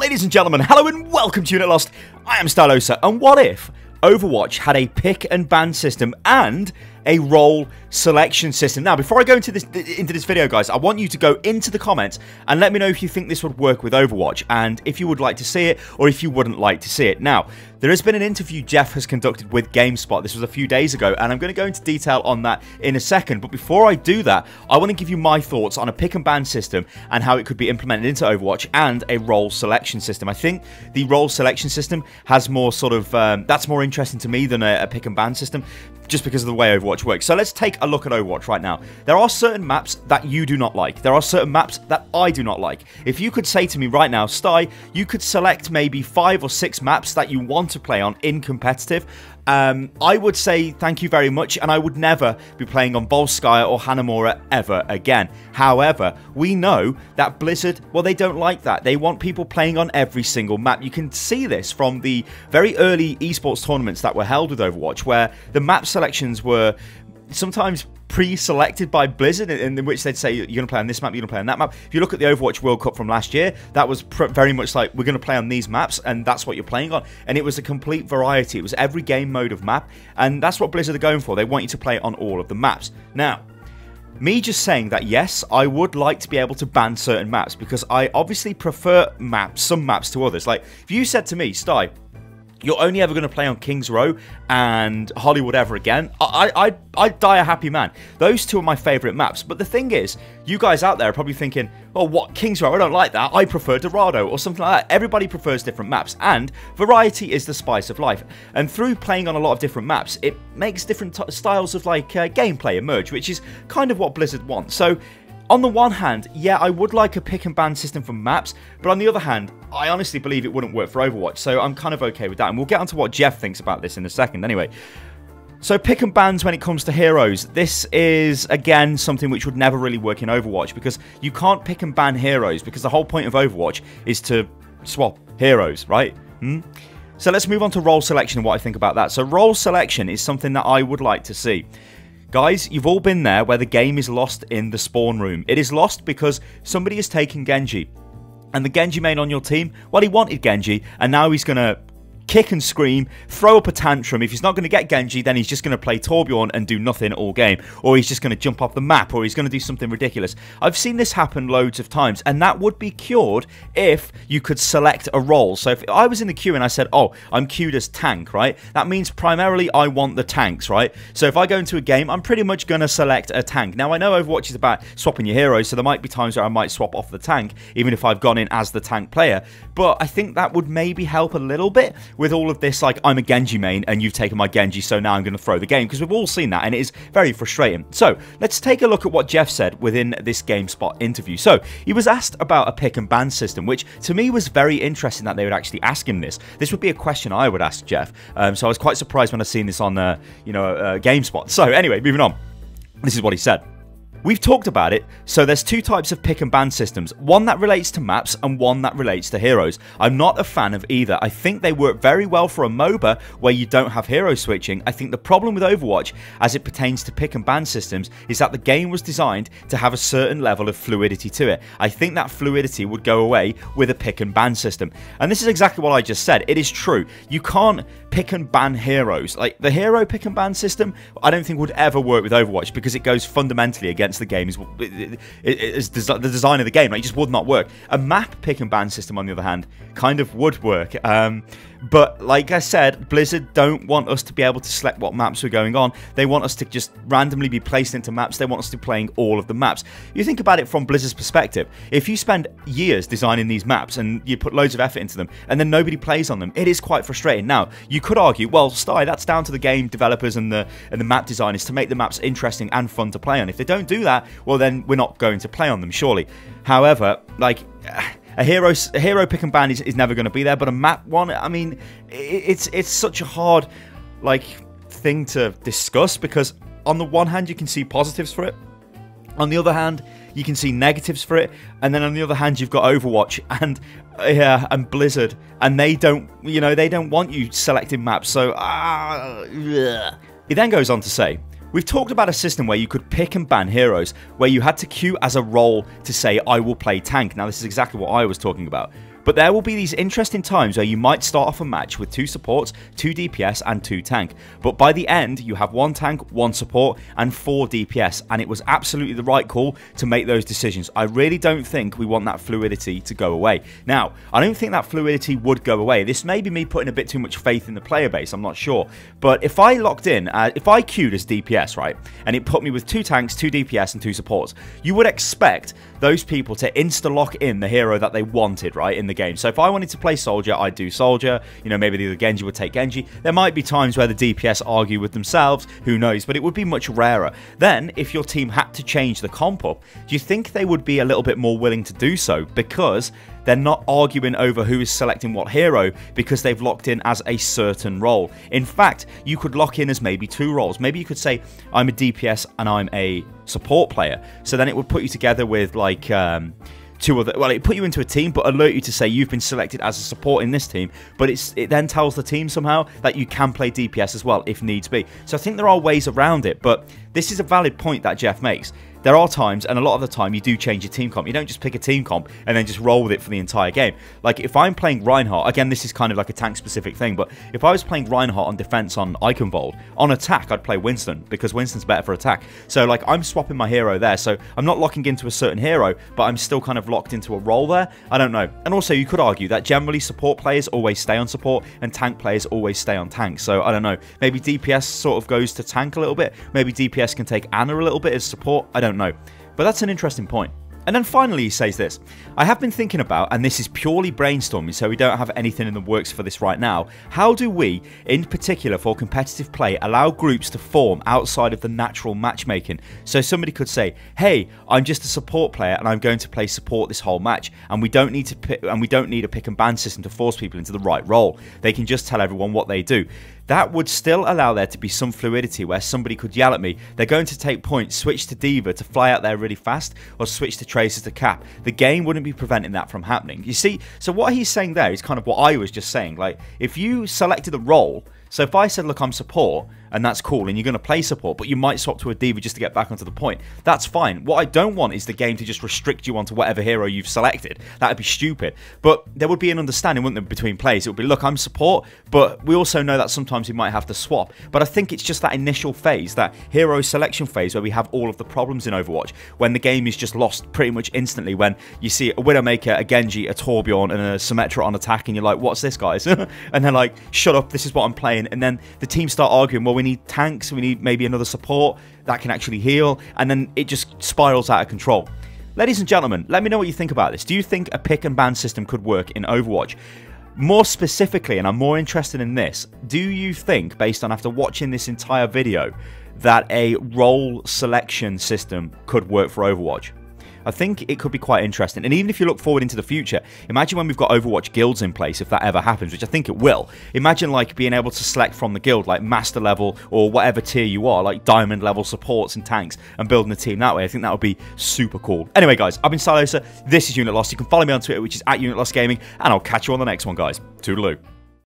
Ladies and gentlemen, hello and welcome to Unit Lost. I am Stylosa, and what if Overwatch had a pick and ban system and a role selection system? Now, before I go into this video, guys, I want you to go into the comments and let me know if you think this would work with Overwatch, and if you would like to see it or if you wouldn't like to see it. Now, there has been an interview Jeff has conducted with GameSpot. This was a few days ago, and I'm going to go into detail on that in a second. But before I do that, I want to give you my thoughts on a pick and ban system and how it could be implemented into Overwatch, and a role selection system. I think the role selection system has more sort of that's more interesting to me than a pick and ban system, just because of the way Overwatch works. So let's take a look at Overwatch right now. There are certain maps that you do not like. There are certain maps that I do not like. If you could say to me right now, Sty, you could select maybe 5 or 6 maps that you want to play on in competitive, I would say thank you very much, and I would never be playing on Volskaya or Hanamura ever again. However, we know that Blizzard, well, they don't like that. They want people playing on every single map. You can see this from the very early esports tournaments that were held with Overwatch, where the map selections were sometimes pre-selected by Blizzard, in which they'd say, you're going to play on this map, you're going to play on that map. If you look at the Overwatch World Cup from last year, that was very much like, we're going to play on these maps, and that's what you're playing on. And it was a complete variety. It was every game mode of map, and that's what Blizzard are going for. They want you to play on all of the maps. Now, me just saying that, yes, I would like to be able to ban certain maps, because I obviously prefer some maps to others. Like, if you said to me, Sty, you're only ever going to play on Kings Row and Hollywood ever again, I'd die a happy man. Those two are my favourite maps. But the thing is, you guys out there are probably thinking, oh, what, Kings Row? I don't like that. I prefer Dorado or something like that. Everybody prefers different maps, and variety is the spice of life. And through playing on a lot of different maps, it makes different styles of gameplay emerge, which is kind of what Blizzard wants. So, on the one hand, yeah, I would like a pick and ban system for maps, but on the other hand, I honestly believe it wouldn't work for Overwatch, so I'm kind of okay with that, and we'll get onto what Jeff thinks about this in a second anyway. So pick and bans when it comes to heroes. This is, again, something which would never really work in Overwatch, because you can't pick and ban heroes, because the whole point of Overwatch is to swap heroes, right? So let's move on to role selection and what I think about that. So role selection is something that I would like to see. Guys, you've all been there where the game is lost in the spawn room. It is lost because somebody is taking Genji. And the Genji main on your team, well, he wanted Genji, and now he's going to kick and scream, throw up a tantrum. If he's not going to get Genji, then he's just going to play Torbjorn and do nothing all game. Or he's just going to jump off the map, or he's going to do something ridiculous. I've seen this happen loads of times, and that would be cured if you could select a role. So if I was in the queue and I said, oh, I'm queued as tank, right? That means primarily I want the tanks, right? So if I go into a game, I'm pretty much going to select a tank. Now, I know Overwatch is about swapping your heroes, so there might be times where I might swap off the tank, even if I've gone in as the tank player. But I think that would maybe help a little bit with all of this, like, I'm a Genji main and you've taken my Genji, so now I'm going to throw the game, because we've all seen that, and it is very frustrating. So let's take a look at what Jeff said within this GameSpot interview. So he was asked about a pick and ban system, which to me was very interesting that they would actually ask him this. This would be a question I would ask Jeff, so I was quite surprised when I seen this on GameSpot. So anyway, moving on, this is what he said. We've talked about it, so there's 2 types of pick and ban systems, one that relates to maps and one that relates to heroes. I'm not a fan of either. I think they work very well for a MOBA where you don't have hero switching. I think the problem with Overwatch, as it pertains to pick and ban systems, is that the game was designed to have a certain level of fluidity to it. I think that fluidity would go away with a pick and ban system. And this is exactly what I just said. It is true. You can't pick and ban heroes. Like, the hero pick and ban system, I don't think would ever work with Overwatch, because it goes fundamentally against the game's the design of the game. Like, it just would not work. A map pick and ban system, on the other hand, kind of would work. But like I said, Blizzard don't want us to be able to select what maps are going on. They want us to just randomly be placed into maps. They want us to be playing all of the maps. You think about it from Blizzard's perspective. If you spend years designing these maps and you put loads of effort into them and then nobody plays on them, it is quite frustrating. Now, you could argue, well, Sty, that's down to the game developers and the map designers to make the maps interesting and fun to play on. If they don't do that, well, then we're not going to play on them, surely. However, like, a hero pick and ban is never going to be there, but a map one, I mean, it's such a hard, like, thing to discuss, because on the one hand you can see positives for it, on the other hand you can see negatives for it, and then on the other hand you've got Overwatch and Blizzard, and they don't want you selecting maps. So he then goes on to say, we've talked about a system where you could pick and ban heroes, where you had to queue as a role to say, I will play tank. Now, this is exactly what I was talking about. But there will be these interesting times where you might start off a match with 2 supports, 2 DPS, and 2 tank. But by the end, you have 1 tank, 1 support, and 4 DPS. And it was absolutely the right call to make those decisions. I really don't think we want that fluidity to go away. Now, I don't think that fluidity would go away. This may be me putting a bit too much faith in the player base, I'm not sure. But if I locked in, if I queued as DPS, right, and it put me with 2 tanks, 2 DPS, and 2 supports, you would expect those people to insta-lock in the hero that they wanted, right, in the game. So if I wanted to play Soldier, I'd do Soldier. You know, maybe the Genji would take Genji. There might be times where the DPS argue with themselves, who knows, but it would be much rarer. Then, if your team had to change the comp up, do you think they would be a little bit more willing to do so? Because they're not arguing over who is selecting what hero because they've locked in as a certain role. In fact, you could lock in as maybe 2 roles. Maybe you could say, I'm a DPS and I'm a support player. So then it would put you together with like 2 other, well, it put you into a team, but alert you to say you've been selected as a support in this team. But it then tells the team somehow that you can play DPS as well if needs be. So I think there are ways around it, but this is a valid point that Jeff makes. There are times, and a lot of the time, you do change your team comp. You don't just pick a team comp and then just roll with it for the entire game. Like, if I'm playing Reinhardt, again, this is kind of like a tank-specific thing, but if I was playing Reinhardt on defense on Eichenwald, on attack, I'd play Winston, because Winston's better for attack. So, like, I'm swapping my hero there, so I'm not locking into a certain hero, but I'm still kind of locked into a role there. I don't know. And also, you could argue that generally support players always stay on support, and tank players always stay on tank. So, I don't know. Maybe DPS sort of goes to tank a little bit. Maybe DPS can take Ana a little bit as support. I don't know. But that's an interesting point. And then finally he says this, I have been thinking about, and this is purely brainstorming, so we don't have anything in the works for this right now, how do we, in particular for competitive play, allow groups to form outside of the natural matchmaking? So somebody could say, hey, I'm just a support player and I'm going to play support this whole match, and we don't need a pick and ban system to force people into the right role. They can just tell everyone what they do. That would still allow there to be some fluidity where somebody could yell at me, they're going to take points, switch to Diva to fly out there really fast, or switch to Tracer to cap. The game wouldn't be preventing that from happening. You see, so what he's saying there is kind of what I was just saying. Like, if you selected a role, so if I said, look, I'm support, and that's cool, and you're going to play support, but you might swap to a Diva just to get back onto the point, that's fine. What I don't want is the game to just restrict you onto whatever hero you've selected. That would be stupid. But there would be an understanding, wouldn't there, between players? It would be, look, I'm support, but we also know that sometimes we might have to swap. But I think it's just that initial phase, that hero selection phase, where we have all of the problems in Overwatch, when the game is just lost pretty much instantly, when you see a Widowmaker, a Genji, a Torbjorn, and a Symmetra on attack, and you're like, what's this, guys? And they're like, shut up, this is what I'm playing. And then the team start arguing, well, we need tanks, we need maybe another support that can actually heal, and then it just spirals out of control. Ladies and gentlemen, let me know what you think about this. Do you think a pick and ban system could work in Overwatch? More specifically, and I'm more interested in this, do you think, based on after watching this entire video, that a role selection system could work for Overwatch? I think it could be quite interesting. And even if you look forward into the future, imagine when we've got Overwatch guilds in place, if that ever happens, which I think it will. Imagine like being able to select from the guild, like master level or whatever tier you are, like diamond level supports and tanks, and building a team that way. I think that would be super cool. Anyway, guys, I've been Stylosa. This is Unit Lost. You can follow me on Twitter, which is @UnitLostGaming, and I'll catch you on the next one, guys. Toodaloo.